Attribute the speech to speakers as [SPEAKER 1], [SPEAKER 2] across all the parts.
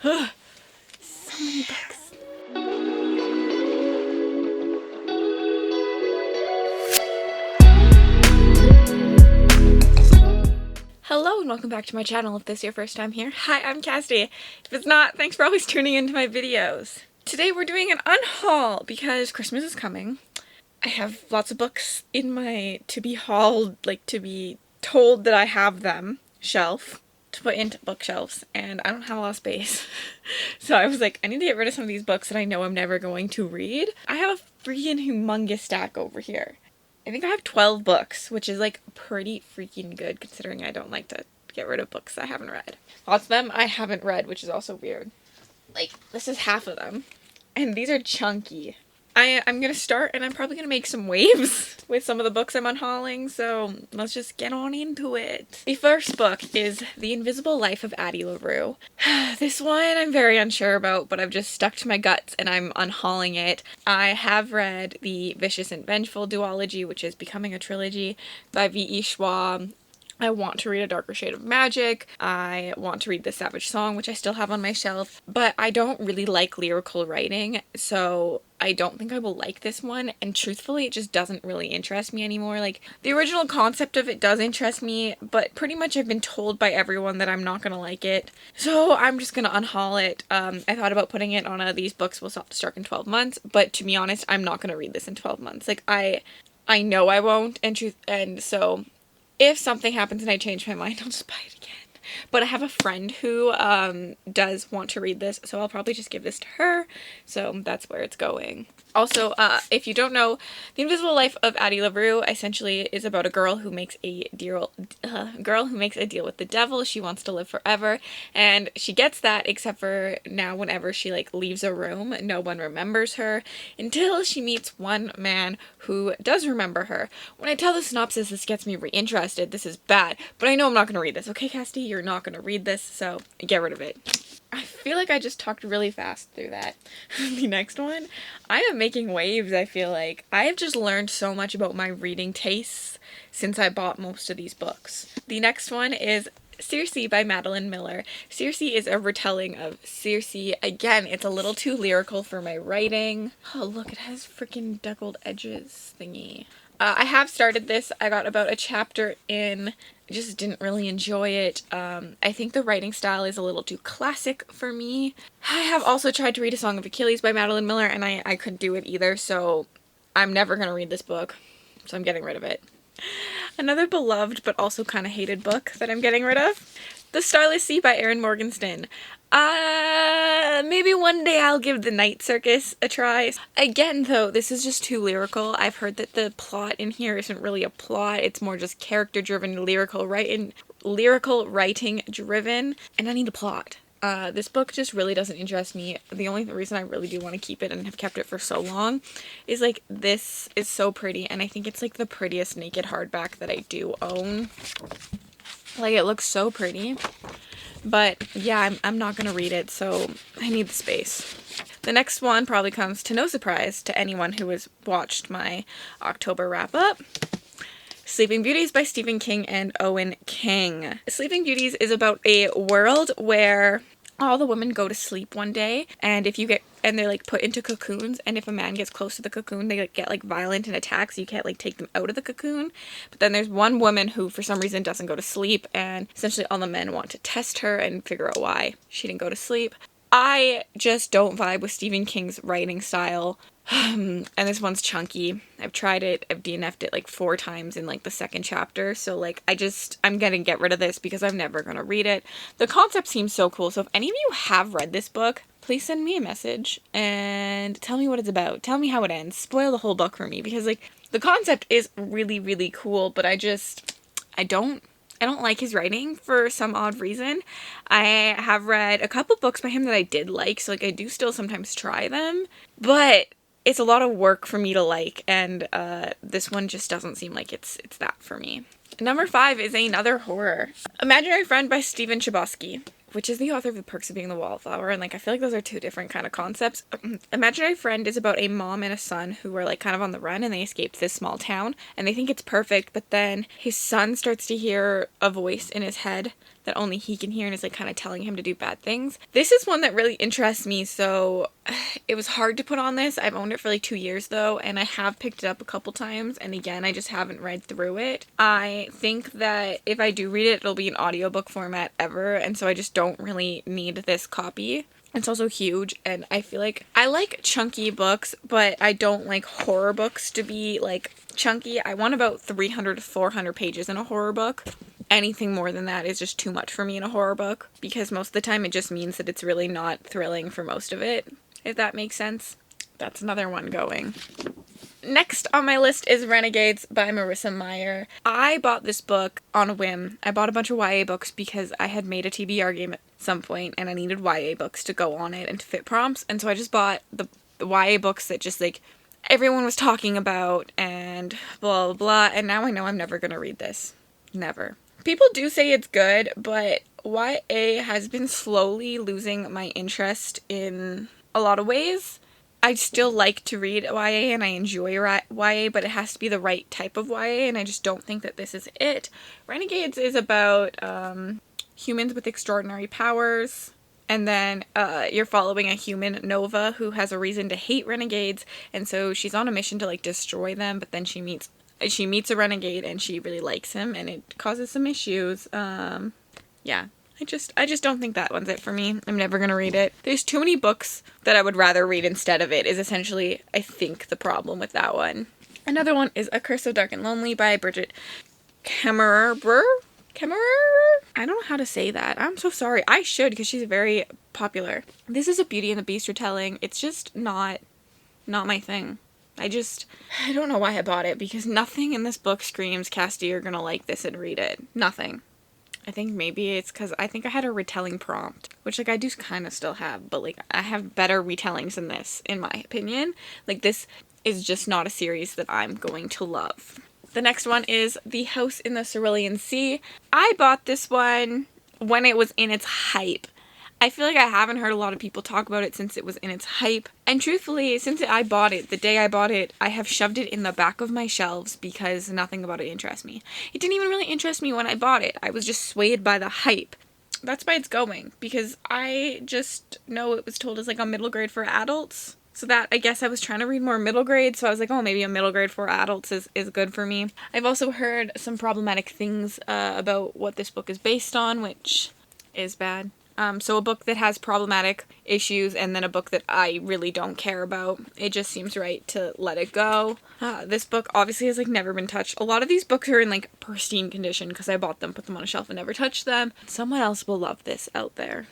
[SPEAKER 1] So many books. Hello and welcome back to my channel. If this is your first time here, hi, I'm Cassidy. If it's not, thanks for always tuning into my videos. Today we're doing an unhaul because Christmas is coming. I have lots of books in my to be hauled, like to be told that I have them, shelf to put into bookshelves, and I don't have a lot of space. So I was like, I need to get rid of some of these books that I know I'm never going to read. I have a freaking humongous stack over here. I think I have 12 books, which is like pretty freaking good considering I don't like to get rid of books I haven't read. Lots of them I haven't read, which is also weird. Like, this is half of them. And these are chunky. I'm gonna start and I'm probably gonna make some waves with some of the books I'm unhauling, so let's just get on into it. The first book is The Invisible Life of Addie LaRue. This one I'm very unsure about, but I've just stuck to my guts and I'm unhauling it. I have read the Vicious and Vengeful duology, which is becoming a trilogy by V.E. Schwab. I want to read A Darker Shade of Magic. I want to read The Savage Song, which I still have on my shelf, but I don't really like lyrical writing, so I don't think I will like this one, and truthfully, it just doesn't really interest me anymore. Like, the original concept of it does interest me, but pretty much I've been told by everyone that I'm not gonna like it, so I'm just gonna unhaul it. I thought about putting it on These Books Will Start in 12 Months, but to be honest, I'm not gonna read this in 12 months. Like, I know I won't, and so if something happens and I change my mind, I'll just buy it again. But I have a friend who does want to read this, so I'll probably just give this to her. So that's where it's going. Also, if you don't know, The Invisible Life of Addie LaRue essentially is about a girl who makes a deal with the devil. She wants to live forever, and she gets that, except for now whenever she like leaves a room, no one remembers her until she meets one man who does remember her. When I tell the synopsis, this gets me reinterested. This is bad, but I know I'm not going to read this. Okay, Cassidy, you're not going to read this, so get rid of it. I feel like I just talked really fast through that. The next one, I am making waves, I feel like. I have just learned so much about my reading tastes since I bought most of these books. The next one is Circe by Madeline Miller. Circe is a retelling of Circe. Again, it's a little too lyrical for my writing. Oh, look, it has freaking deckled edges thingy. I have started this. I got about a chapter in. I just didn't really enjoy it. I think the writing style is a little too classic for me. I have also tried to read A Song of Achilles by Madeline Miller, and I couldn't do it either, so I'm never going to read this book, so I'm getting rid of it. Another beloved but also kind of hated book that I'm getting rid of, The Starless Sea by Erin Morgenstern. Maybe one day I'll give The Night Circus a try. Again, though, this is just too lyrical. I've heard that the plot in here isn't really a plot. It's more just character-driven, lyrical writing driven, and I need a plot. This book just really doesn't interest me. The only reason I really do want to keep it and have kept it for so long is, like, this is so pretty, and I think it's, like, the prettiest naked hardback that I do own. Like, it looks so pretty. But yeah, I'm not gonna read it, so I need the space. The next one probably comes to no surprise to anyone who has watched my October wrap-up. Sleeping Beauties by Stephen King and Owen King. Sleeping Beauties is about a world where all the women go to sleep one day, and they're like put into cocoons, and if a man gets close to the cocoon, they get like violent and attack, so you can't like take them out of the cocoon. But then there's one woman who for some reason doesn't go to sleep, and essentially all the men want to test her and figure out why she didn't go to sleep. I just don't vibe with Stephen King's writing style. And this one's chunky. I've tried it. I've DNF'd it like 4 times in like the second chapter. So like I'm gonna get rid of this because I'm never gonna read it. The concept seems so cool. So if any of you have read this book, please send me a message and tell me what it's about. Tell me how it ends. Spoil the whole book for me because like the concept is really, really cool, but I don't like his writing for some odd reason. I have read a couple books by him that I did like, so like I do still sometimes try them, but it's a lot of work for me to like, and this one just doesn't seem like it's that for me. Number 5 is another horror. Imaginary Friend by Stephen Chbosky, which is the author of The Perks of Being the Wallflower, and like I feel like those are 2 different kind of concepts. Imaginary Friend is about a mom and a son who are like kind of on the run, and they escape this small town, and they think it's perfect, but then his son starts to hear a voice in his head that only he can hear and is like kind of telling him to do bad things. This is one that really interests me, so it was hard to put on this. I've owned it for like 2 years though, and I have picked it up a couple times, and again, I just haven't read through it. I think that if I do read it, it'll be an audiobook format ever, and so I just don't really need this copy. It's also huge, and I feel like I like chunky books, but I don't like horror books to be like chunky. I want about 300 to 400 pages in a horror book. Anything more than that is just too much for me in a horror book, because most of the time it just means that it's really not thrilling for most of it, if that makes sense. That's another one going. Next on my list is Renegades by Marissa Meyer. I bought this book on a whim. I bought a bunch of YA books because I had made a TBR game at some point and I needed YA books to go on it and to fit prompts, and so I just bought the YA books that just like everyone was talking about and blah blah blah, and now I know I'm never gonna read this. Never. People do say it's good, but YA has been slowly losing my interest in a lot of ways. I still like to read YA and I enjoy YA, but it has to be the right type of YA, and I just don't think that this is it. Renegades is about humans with extraordinary powers, and then you're following a human, Nova, who has a reason to hate renegades, and so she's on a mission to like destroy them, but then she meets a renegade and she really likes him, and it causes some issues. Yeah. I just don't think that one's it for me. I'm never gonna read it. There's too many books that I would rather read instead of it, is essentially, I think, the problem with that one. Another one is A Curse of Dark and Lonely by Bridget Kemmerer? I don't know how to say that. I'm so sorry. I should, because she's very popular. This is a Beauty and the Beast retelling. It's just not my thing. I don't know why I bought it, because nothing in this book screams, Cassidy, you're gonna like this and read it. Nothing. I think maybe it's because I think I had a retelling prompt, which, like, I do kind of still have, but, like, I have better retellings than this, in my opinion. Like, this is just not a series that I'm going to love. The next one is The House in the Cerulean Sea. I bought this one when it was in its hype. I feel like I haven't heard a lot of people talk about it since it was in its hype. And truthfully, since I bought it, the day I bought it, I have shoved it in the back of my shelves because nothing about it interests me. It didn't even really interest me when I bought it. I was just swayed by the hype. That's why it's going, because I just know it was told as like a middle grade for adults. So that, I guess I was trying to read more middle grade, so I was like, oh, maybe a middle grade for adults is good for me. I've also heard some problematic things about what this book is based on, which is bad. So a book that has problematic issues and then a book that I really don't care about. It just seems right to let it go. This book obviously has like never been touched. A lot of these books are in like pristine condition because I bought them, put them on a shelf, and never touched them. Someone else will love this out there.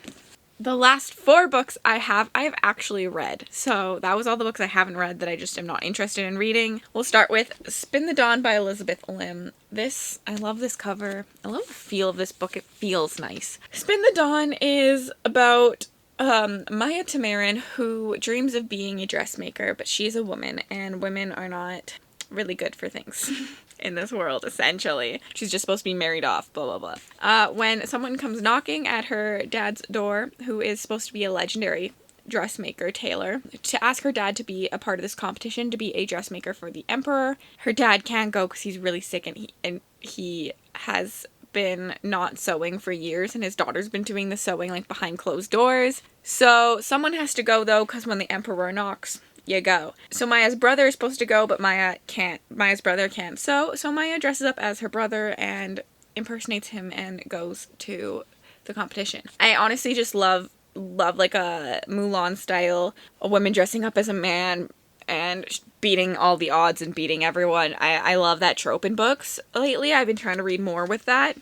[SPEAKER 1] The last 4 books I have actually read. So that was all the books I haven't read that I just am not interested in reading. We'll start with Spin the Dawn by Elizabeth Lim. I love this cover. I love the feel of this book. It feels nice. Spin the Dawn is about Maya Tamarin, who dreams of being a dressmaker, but she's a woman, and women are not really good for things in this world, essentially. She's just supposed to be married off, blah, blah, blah. When someone comes knocking at her dad's door, who is supposed to be a legendary dressmaker, tailor, to ask her dad to be a part of this competition, to be a dressmaker for the emperor. Her dad can't go because he's really sick, and he has been not sewing for years, and his daughter's been doing the sewing like behind closed doors. So someone has to go though, because when the emperor knocks, you go. So Maya's brother is supposed to go, but Maya's brother can't. So Maya dresses up as her brother and impersonates him and goes to the competition. I honestly just love like a Mulan style, a woman dressing up as a man and beating all the odds and beating everyone. I love that trope in books. Lately, I've been trying to read more with that.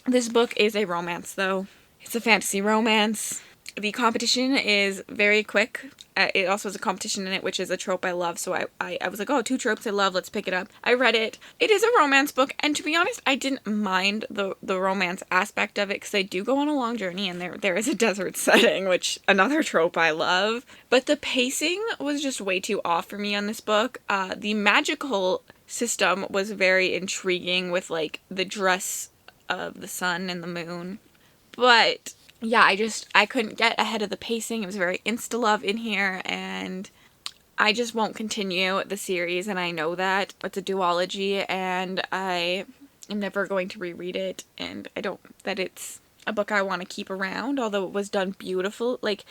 [SPEAKER 1] This book is a romance, though. It's a fantasy romance. The competition is very quick. It also has a competition in it, which is a trope I love, so I was like, oh, 2 tropes I love, let's pick it up. I read it. It is a romance book, and to be honest, I didn't mind the romance aspect of it, because they do go on a long journey, and there is a desert setting, which another trope I love. But the pacing was just way too off for me on this book. The magical system was very intriguing with, like, the dress of the sun and the moon. But yeah, I couldn't get ahead of the pacing. It was very insta-love in here, and I just won't continue the series, and I know that. It's a duology, and I am never going to reread it, and I don't, that it's a book I want to keep around, although it was done beautiful. Like,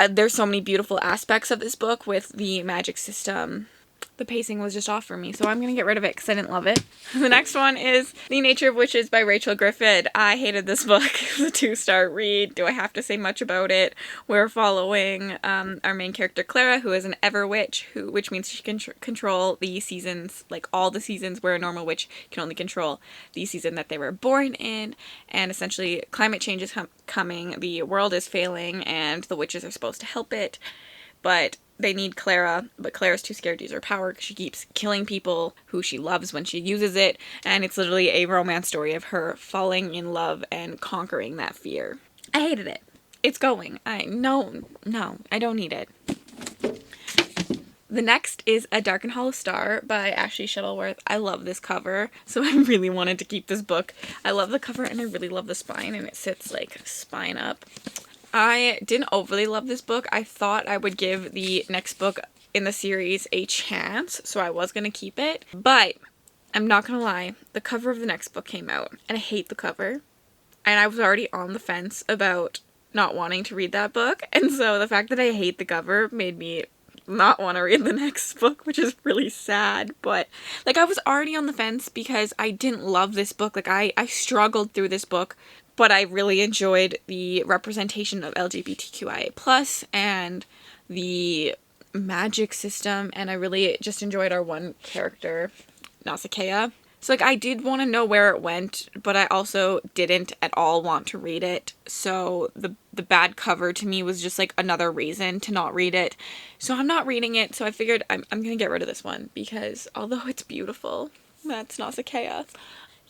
[SPEAKER 1] there's so many beautiful aspects of this book with the magic system. The pacing was just off for me, so I'm going to get rid of it because I didn't love it. The next one is The Nature of Witches by Rachel Griffith. I hated this book. It was a 2-star read. Do I have to say much about it? We're following our main character Clara, who is an ever witch, which means she can control the seasons, like all the seasons where a normal witch can only control the season that they were born in. And essentially, climate change is coming, the world is failing, and the witches are supposed to help it. But they need Clara, but Clara's too scared to use her power because she keeps killing people who she loves when she uses it, and it's literally a romance story of her falling in love and conquering that fear. I hated it. It's going. No, I don't need it. The next is A Dark and Hollow Star by Ashley Shuttleworth. I love this cover, so I really wanted to keep this book. I love the cover and I really love the spine, and it sits like spine up. I didn't overly love this book. I thought I would give the next book in the series a chance, so I was going to keep it. But I'm not going to lie, the cover of the next book came out, and I hate the cover. And I was already on the fence about not wanting to read that book, and so the fact that I hate the cover made me not want to read the next book, which is really sad. But like, I was already on the fence because I didn't love this book. Like, I struggled through this book, but I really enjoyed the representation of LGBTQIA+ and the magic system, and I really just enjoyed our one character, Nausicaa. So like, I did want to know where it went, but I also didn't at all want to read it. So the bad cover to me was just like another reason to not read it. So I'm not reading it. So I figured I'm going to get rid of this one because although it's beautiful, that's Nausicaa.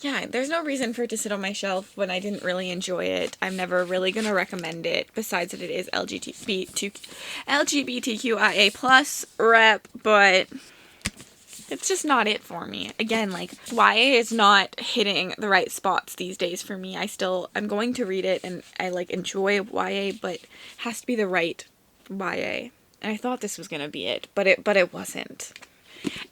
[SPEAKER 1] Yeah, there's no reason for it to sit on my shelf when I didn't really enjoy it. I'm never really going to recommend it, besides that it is LGBTQIA+ rep, but it's just not it for me. Again, like, YA is not hitting the right spots these days for me. I'm going to read it, and I, like, enjoy YA, but it has to be the right YA. And I thought this was going to be it, but it wasn't.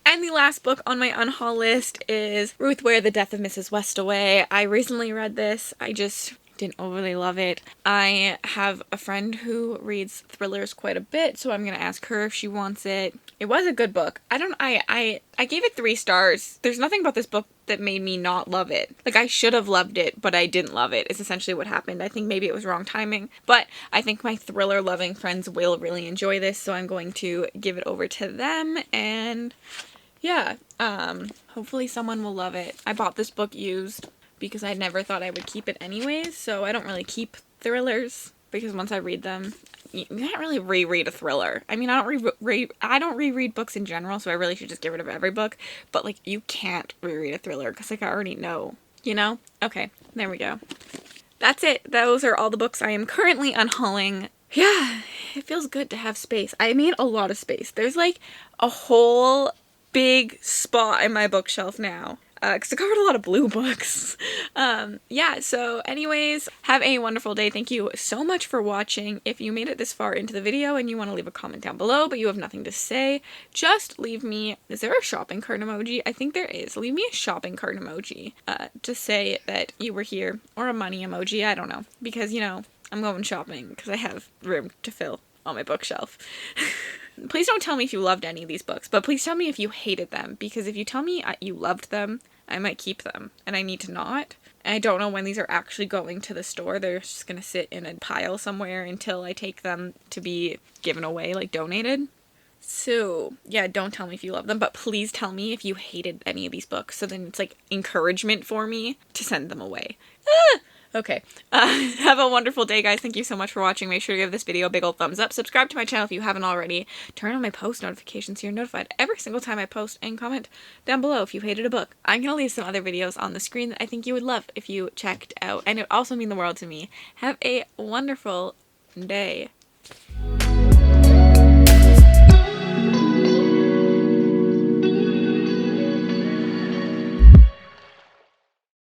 [SPEAKER 1] And the last book on my Unhaul list is Ruth Ware, The Death of Mrs. Westaway. I recently read this. I just didn't overly love it. I have a friend who reads thrillers quite a bit, so I'm going to ask her if she wants it. It was a good book. I gave it 3 stars. There's nothing about this book that made me not love it. Like, I should have loved it, but I didn't love it, is essentially what happened. I think maybe it was wrong timing, but I think my thriller-loving friends will really enjoy this, so I'm going to give it over to them, and yeah, hopefully someone will love it. I bought this book used because I never thought I would keep it anyways, so I don't really keep thrillers, because once I read them, you can't really reread a thriller. I mean, I don't reread books in general, so I really should just get rid of every book, but like, you can't reread a thriller, because like, I already know, you know? Okay, there we go. That's it. Those are all the books I am currently unhauling. Yeah, it feels good to have space. I made a lot of space. There's like a whole big spot in my bookshelf now. Because I covered a lot of blue books. Yeah, so anyways, have a wonderful day. Thank you so much for watching. If you made it this far into the video and you want to leave a comment down below, but you have nothing to say, just leave me, is there a shopping cart emoji? I think there is. Leave me a shopping cart emoji to say that you were here, or a money emoji, I don't know. Because, you know, I'm going shopping because I have room to fill on my bookshelf. Please don't tell me if you loved any of these books, but please tell me if you hated them, because if you tell me you loved them, I might keep them, and I need to not. And I don't know when these are actually going to the store. They're just gonna sit in a pile somewhere until I take them to be given away, like donated. So, yeah, don't tell me if you love them, but please tell me if you hated any of these books, so then it's like encouragement for me to send them away. Okay, have a wonderful day, guys. Thank you so much for watching. Make sure to give this video a big old thumbs up. Subscribe to my channel if you haven't already. Turn on my post notifications so you're notified every single time I post, and comment down below if you hated a book. I'm going to leave some other videos on the screen that I think you would love if you checked out, and it would also mean the world to me. Have a wonderful day.